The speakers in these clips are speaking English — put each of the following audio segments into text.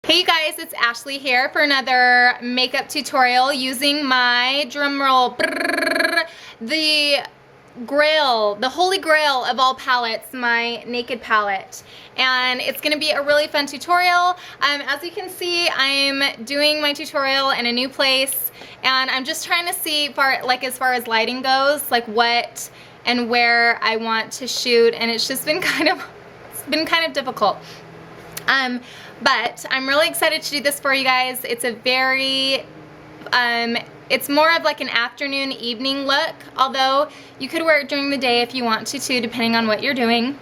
Hey you guys, it's Ashley here for another makeup tutorial using my drumroll, the holy grail of all palettes, my Naked palette. And it's going to be a really fun tutorial. As you can see, I'm doing my tutorial in a new place, and I'm just trying to see as far as lighting goes, like what and where I want to shoot, and it's just been kind of difficult. But I'm really excited to do this for you guys. It's a very, it's more of like an afternoon, evening look, although you could wear it during the day if you want to too, depending on what you're doing.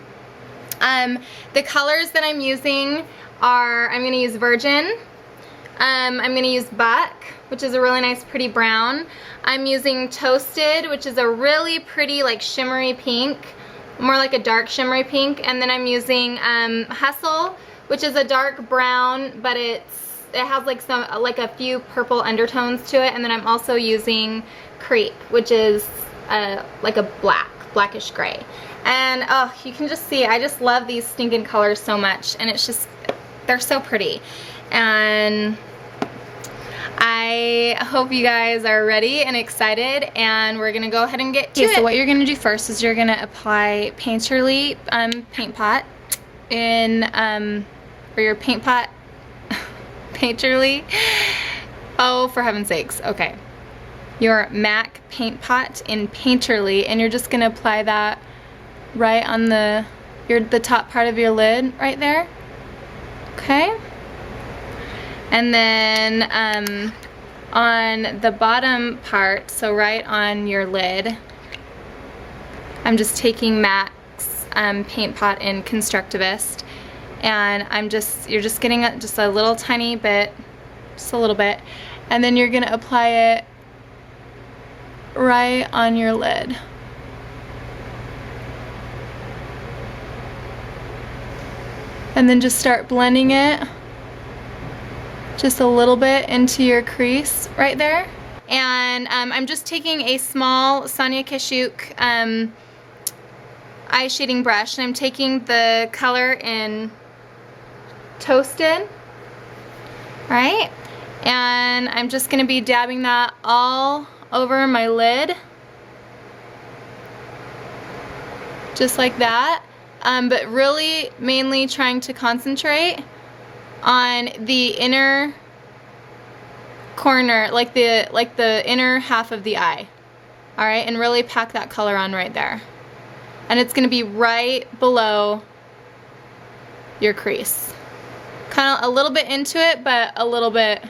The colors that I'm using are, I'm going to use Virgin, I'm going to use Buck, which is a really nice pretty brown. I'm using Toasted, which is a really pretty like shimmery pink, more like a dark shimmery pink, and then I'm using Hustle, which is a dark brown, but it has like a few purple undertones to it. And then I'm also using Creep, which is like a blackish gray. And oh, you can just see, I just love these stinking colors so much, and it's just, they're so pretty. And I hope you guys are ready and excited, and we're gonna go ahead and get to it. So what you're gonna do first is you're gonna apply Painterly paint pot in or your paint pot, Painterly, oh for heaven's sakes, okay, your MAC paint pot in Painterly, and you're just gonna apply that right on the top part of your lid right there, okay? And then on the bottom part, so right on your lid, I'm just taking MAC's paint pot in Constructivist, and you're just getting just a little tiny bit, just a little bit, and then you're gonna apply it right on your lid. And then just start blending it just a little bit into your crease right there. And I'm just taking a small Sonia Kashuk eye shading brush, and I'm taking the color in Toasted, right? And I'm just gonna be dabbing that all over my lid, just like that, but really mainly trying to concentrate on the inner corner, like the inner half of the eye, all right, and really pack that color on right there. And it's gonna be right below your crease. Kind of a little bit into it, but a little bit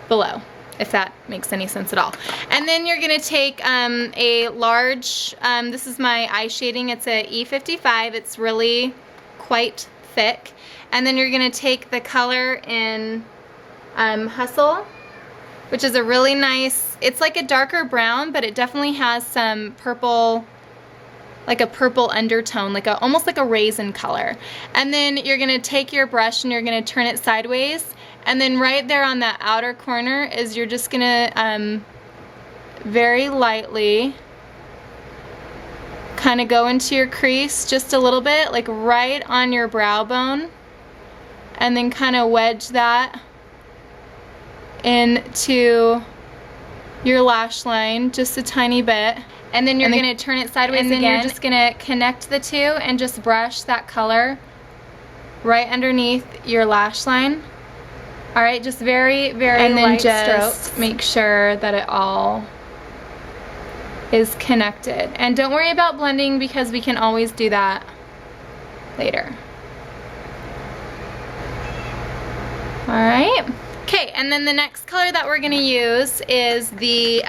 below, if that makes any sense at all. And then you're gonna take a large, this is my eye shading, it's a E55, it's really quite thick. And then you're gonna take the color in Hustle, which is a really nice, it's like a darker brown, but it definitely has some purple, like a purple undertone, like almost like a raisin color. And then you're gonna take your brush and you're gonna turn it sideways, and then right there on that outer corner is you're just gonna very lightly kind of go into your crease just a little bit, like right on your brow bone, and then kind of wedge that into your lash line just a tiny bit. And then you're going to turn it sideways again. And then you're just going to connect the two and just brush that color right underneath your lash line. Alright, just very, very light strokes. And then just make sure that it all is connected. And don't worry about blending, because we can always do that later. Alright. Okay, and then the next color that we're going to use is the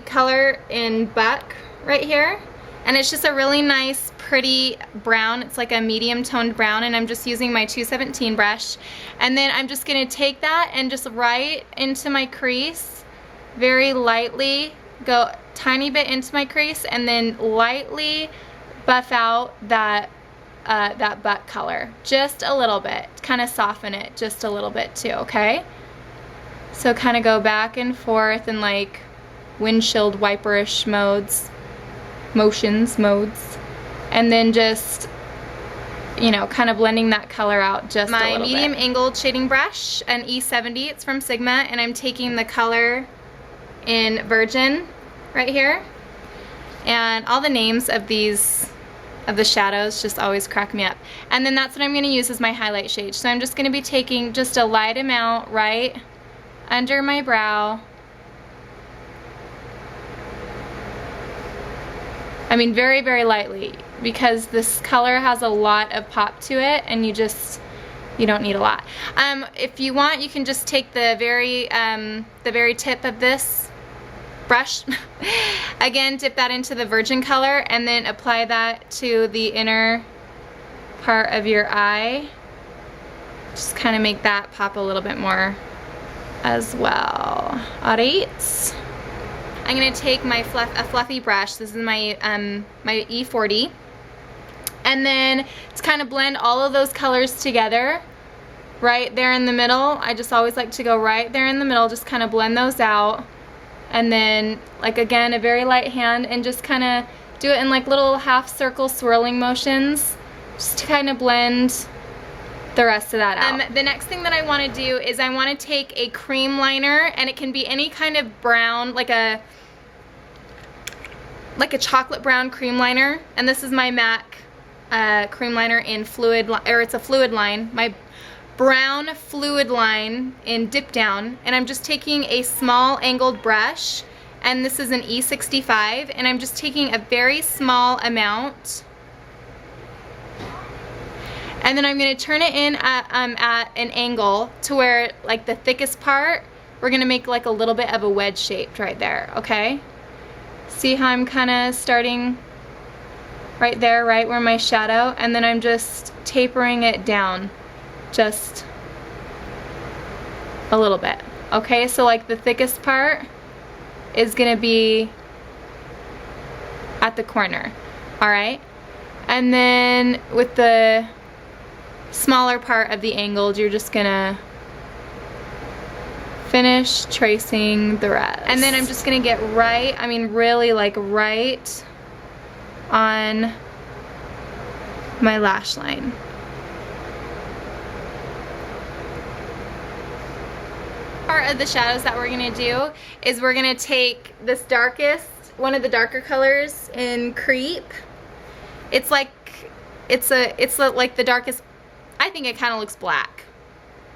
color in Buck right here, and it's just a really nice pretty brown. It's like a medium toned brown, and I'm just using my 217 brush, and then I'm just gonna take that and just right into my crease, very lightly go tiny bit into my crease, and then lightly buff out that Buck color just a little bit, kind of soften it just a little bit too, okay? So kind of go back and forth in like windshield wiperish modes, and then just you know, kind of blending that color out just a little bit. My medium angled shading brush, an E70, it's from Sigma, and I'm taking the color in Virgin right here. And all the names of these, of the shadows, just always crack me up. And then that's what I'm going to use as my highlight shade. So I'm just going to be taking just a light amount right under my brow. I mean, very, very lightly, because this color has a lot of pop to it, and you don't need a lot. If you want, you can just take the very tip of this brush, again, dip that into the Virgin color, and then apply that to the inner part of your eye. Just kind of make that pop a little bit more as well. Alright. I'm going to take my fluffy brush. This is my my E40, and then to kind of blend all of those colors together right there in the middle. I just always like to go right there in the middle, just kind of blend those out, and then, like, again, a very light hand, and just kind of do it in like little half circle swirling motions, just to kind of blend the rest of that out. The next thing that I want to do is I want to take a cream liner, and it can be any kind of brown, like a chocolate brown cream liner, and this is my MAC cream liner in fluid, or it's a fluid line, my brown fluid line in Dip Down, and I'm just taking a small angled brush, and this is an E65, and I'm just taking a very small amount, and then I'm going to turn it in at an angle to where, like, the thickest part, we're going to make like a little bit of a wedge shaped right there, okay? See how I'm kind of starting right there, right where my shadow, and then I'm just tapering it down just a little bit, okay? So like the thickest part is going to be at the corner, alright? And then with the smaller part of the angled, you're just gonna finish tracing the rest. And then I'm just gonna get right, I mean really like right on my lash line. Part of the shadows that we're gonna do is we're gonna take this darkest, one of the darker colors in Creep. It's like, it's like the darkest, I think it kind of looks black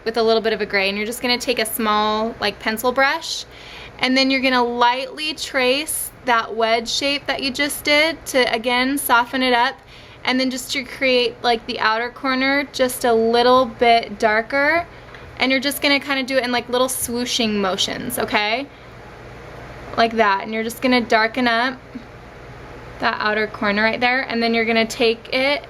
with a little bit of a gray, and you're just going to take a small like pencil brush, and then you're going to lightly trace that wedge shape that you just did to, again, soften it up, and then just to create like the outer corner just a little bit darker, and you're just going to kind of do it in like little swooshing motions, okay? Like that, and you're just going to darken up that outer corner right there, and then you're going to take it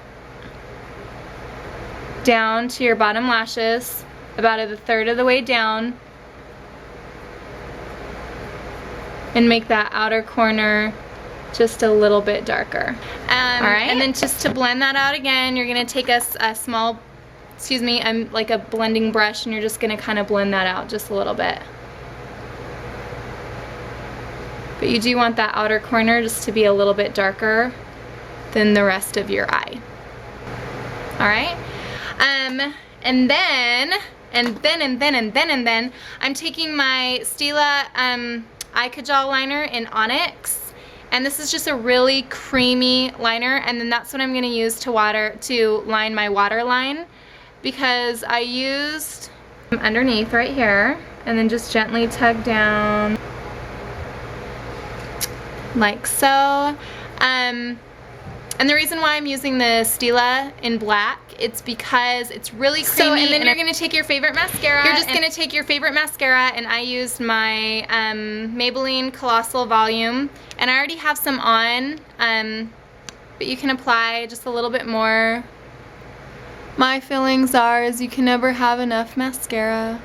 down to your bottom lashes, about a third of the way down, and make that outer corner just a little bit darker. Alright, and then just to blend that out again, you're going to take a small, excuse me, like a blending brush, and you're just going to kind of blend that out just a little bit. But you do want that outer corner just to be a little bit darker than the rest of your eye. Alright? And then I'm taking my Stila eye kajal liner in Onyx, and this is just a really creamy liner, and then that's what I'm going to use to line my waterline, because I used underneath right here, and then just gently tug down like so. And the reason why I'm using the Stila in black, it's because it's really creamy. So, and then you're going to take your favorite mascara. You're just going to take your favorite mascara, and I used my Maybelline Colossal Volume, and I already have some on, but you can apply just a little bit more. My feelings are is you can never have enough mascara.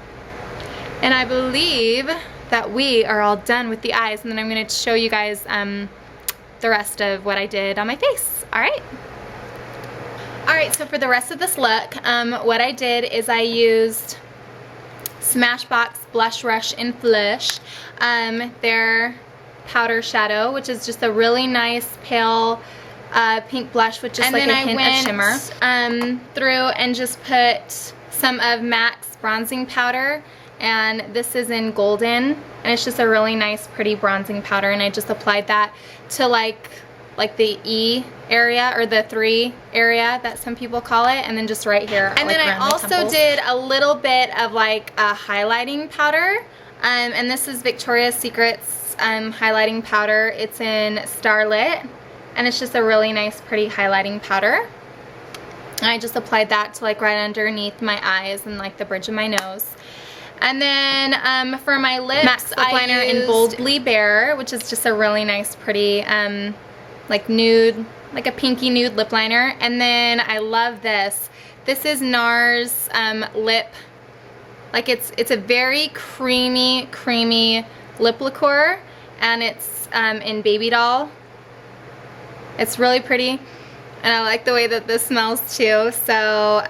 And I believe that we are all done with the eyes, and then I'm going to show you guys the rest of what I did on my face. Alright? Alright, so for the rest of this look, what I did is I used Smashbox Blush Rush in Flush, their powder shadow, which is just a really nice pale pink blush with just like a hint of shimmer. Through and just put some of MAC's bronzing powder, and this is in Golden, and it's just a really nice pretty bronzing powder, and I just applied that to like the E area, or the 3 area that some people call it, and then just right here. And then I also did a little bit of like a highlighting powder, and this is Victoria's Secret's highlighting powder. It's in Starlit, and it's just a really nice pretty highlighting powder. And I just applied that to like right underneath my eyes and like the bridge of my nose. And then for my lips, MAC's lip liner in Boldly Bare, which is just a really nice pretty like nude, like a pinky nude lip liner. And then I love this. This is NARS lip, like it's a very creamy lip liqueur, and it's in Baby Doll. It's really pretty, and I like the way that this smells too. So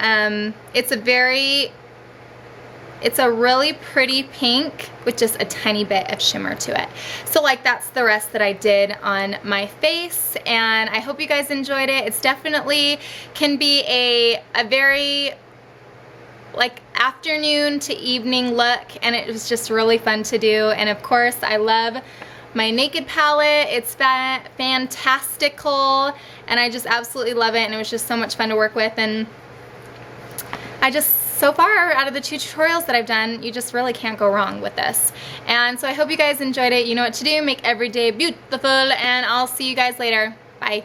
it's a really pretty pink with just a tiny bit of shimmer to it. So like that's the rest that I did on my face, and I hope you guys enjoyed it. It's definitely can be a very like afternoon to evening look, and it was just really fun to do. And of course I love my Naked palette. It's fantastical, and I just absolutely love it, and it was just so much fun to work with. And I just, so far out of the 2 tutorials that I've done, you just really can't go wrong with this. And so I hope you guys enjoyed it. You know what to do, make every day beautiful, and I'll see you guys later. Bye.